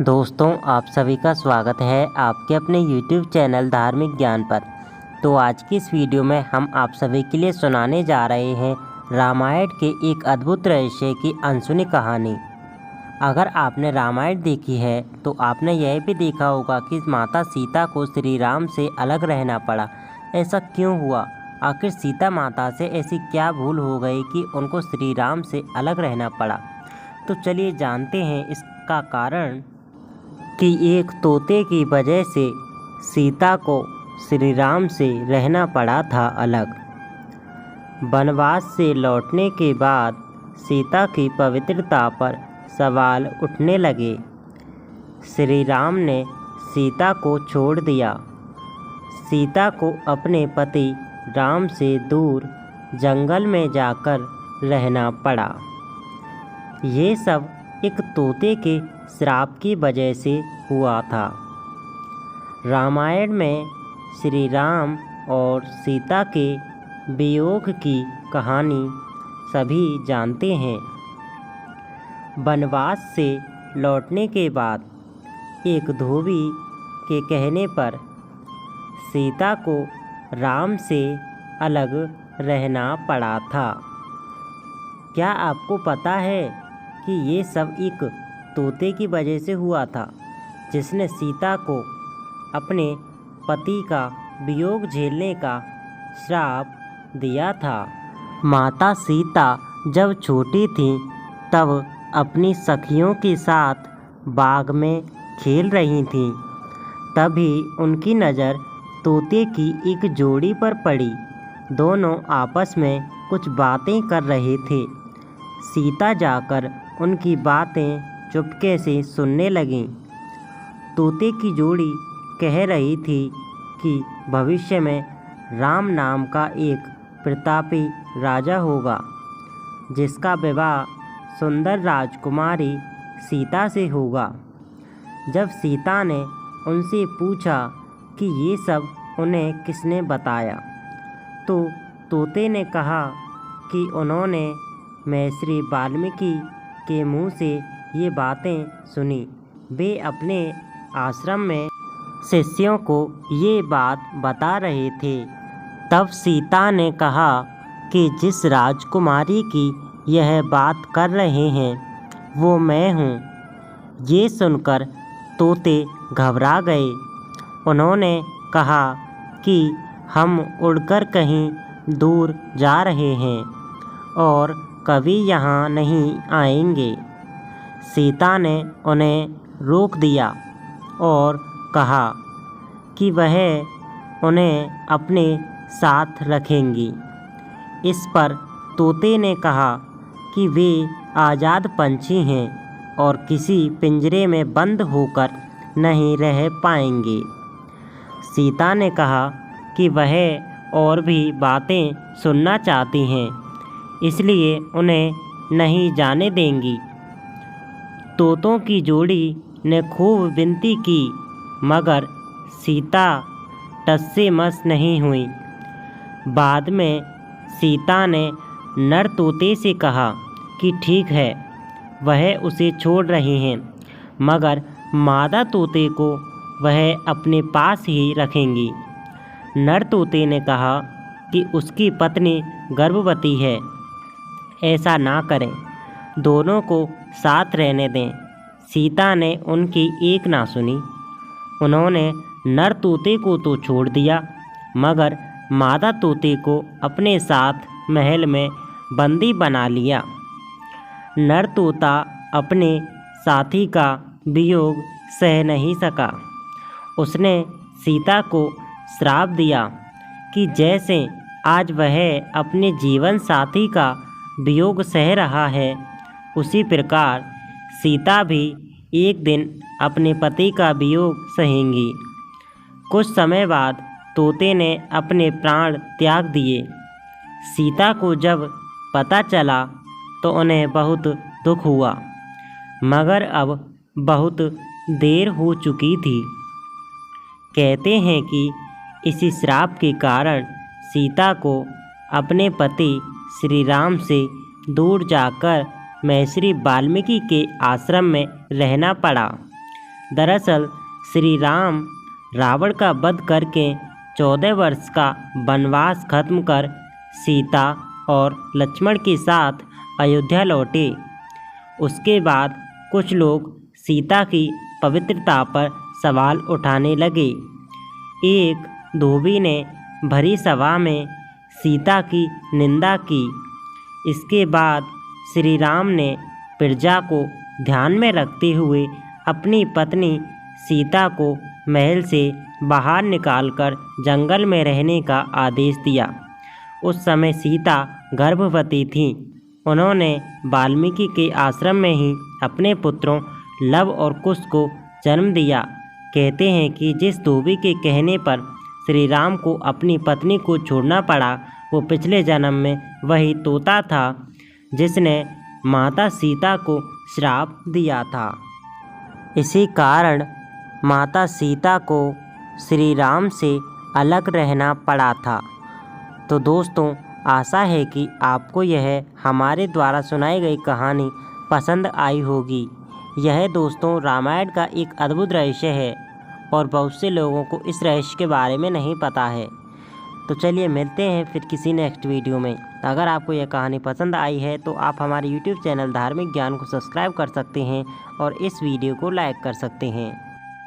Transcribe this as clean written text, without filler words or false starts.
दोस्तों, आप सभी का स्वागत है आपके अपने YouTube चैनल धार्मिक ज्ञान पर। तो आज की इस वीडियो में हम आप सभी के लिए सुनाने जा रहे हैं रामायण के एक अद्भुत रहस्य की अनसुनी कहानी। अगर आपने रामायण देखी है तो आपने यह भी देखा होगा कि माता सीता को श्री राम से अलग रहना पड़ा। ऐसा क्यों हुआ? आखिर सीता माता से ऐसी क्या भूल हो गई कि उनको श्री राम से अलग रहना पड़ा? तो चलिए जानते हैं इसका कारण कि एक तोते की वजह से सीता को श्री राम से रहना पड़ा था अलग। वनवास से लौटने के बाद सीता की पवित्रता पर सवाल उठने लगे। श्री राम ने सीता को छोड़ दिया। सीता को अपने पति राम से दूर जंगल में जाकर रहना पड़ा। ये सब एक तोते के श्राप की वजह से हुआ था। रामायण में श्री राम और सीता के वियोग की कहानी सभी जानते हैं। वनवास से लौटने के बाद एक धोबी के कहने पर सीता को राम से अलग रहना पड़ा था। क्या आपको पता है कि ये सब एक तोते की वजह से हुआ था, जिसने सीता को अपने पति का वियोग झेलने का श्राप दिया था। माता सीता जब छोटी थी तब अपनी सखियों के साथ बाग में खेल रही थीं। तभी उनकी नज़र तोते की एक जोड़ी पर पड़ी। दोनों आपस में कुछ बातें कर रहे थे। सीता जाकर उनकी बातें चुपके से सुनने लगीं। तोते की जोड़ी कह रही थी कि भविष्य में राम नाम का एक प्रतापी राजा होगा, जिसका विवाह सुंदर राजकुमारी सीता से होगा। जब सीता ने उनसे पूछा कि ये सब उन्हें किसने बताया, तो तोते ने कहा कि उन्होंने महर्षि वाल्मीकि के मुंह से ये बातें सुनी। वे अपने आश्रम में शिष्यों को ये बात बता रहे थे। तब सीता ने कहा कि जिस राजकुमारी की यह बात कर रहे हैं वो मैं हूँ। ये सुनकर तोते घबरा गए। उन्होंने कहा कि हम उड़कर कहीं दूर जा रहे हैं और कभी यहाँ नहीं आएंगे। सीता ने उन्हें रोक दिया और कहा कि वह उन्हें अपने साथ रखेंगी। इस पर तोते ने कहा कि वे आज़ाद पंछी हैं और किसी पिंजरे में बंद होकर नहीं रह पाएंगे। सीता ने कहा कि वह और भी बातें सुनना चाहती हैं, इसलिए उन्हें नहीं जाने देंगी। तोतों की जोड़ी ने खूब विनती की, मगर सीता टस से मस नहीं हुई। बाद में सीता ने नर तोते से कहा कि ठीक है, वह उसे छोड़ रहे हैं, मगर मादा तोते को वह अपने पास ही रखेंगी। नर तोते ने कहा कि उसकी पत्नी गर्भवती है, ऐसा ना करें, दोनों को साथ रहने दें। सीता ने उनकी एक ना सुनी। उन्होंने नर तोते को तो छोड़ दिया, मगर मादा तोते को अपने साथ महल में बंदी बना लिया। नर तोता अपने साथी का वियोग सह नहीं सका। उसने सीता को श्राप दिया कि जैसे आज वह अपने जीवन साथी का वियोग सह रहा है, उसी प्रकार सीता भी एक दिन अपने पति का वियोग सहेंगी। कुछ समय बाद तोते ने अपने प्राण त्याग दिए। सीता को जब पता चला तो उन्हें बहुत दुख हुआ, मगर अब बहुत देर हो चुकी थी। कहते हैं कि इसी श्राप के कारण सीता को अपने पति श्री राम से दूर जाकर महर्षि वाल्मीकि के आश्रम में रहना पड़ा। दरअसल श्री राम रावण का वध करके 14 वर्ष का वनवास खत्म कर सीता और लक्ष्मण के साथ अयोध्या लौटे। उसके बाद कुछ लोग सीता की पवित्रता पर सवाल उठाने लगे। एक धोबी ने भरी सभा में सीता की निंदा की। इसके बाद श्री राम ने प्रजा को ध्यान में रखते हुए अपनी पत्नी सीता को महल से बाहर निकालकर जंगल में रहने का आदेश दिया। उस समय सीता गर्भवती थी। उन्होंने वाल्मीकि के आश्रम में ही अपने पुत्रों लव और कुश को जन्म दिया। कहते हैं कि जिस धोबी के कहने पर श्री राम को अपनी पत्नी को छोड़ना पड़ा, वो पिछले जन्म में वही तोता था जिसने माता सीता को श्राप दिया था। इसी कारण माता सीता को श्री राम से अलग रहना पड़ा था। तो दोस्तों, आशा है कि आपको यह हमारे द्वारा सुनाई गई कहानी पसंद आई होगी। यह दोस्तों रामायण का एक अद्भुत रहस्य है और बहुत से लोगों को इस रहस्य के बारे में नहीं पता है। तो चलिए मिलते हैं फिर किसी नेक्स्ट वीडियो में। अगर आपको यह कहानी पसंद आई है तो आप हमारे YouTube चैनल धार्मिक ज्ञान को सब्सक्राइब कर सकते हैं और इस वीडियो को लाइक कर सकते हैं।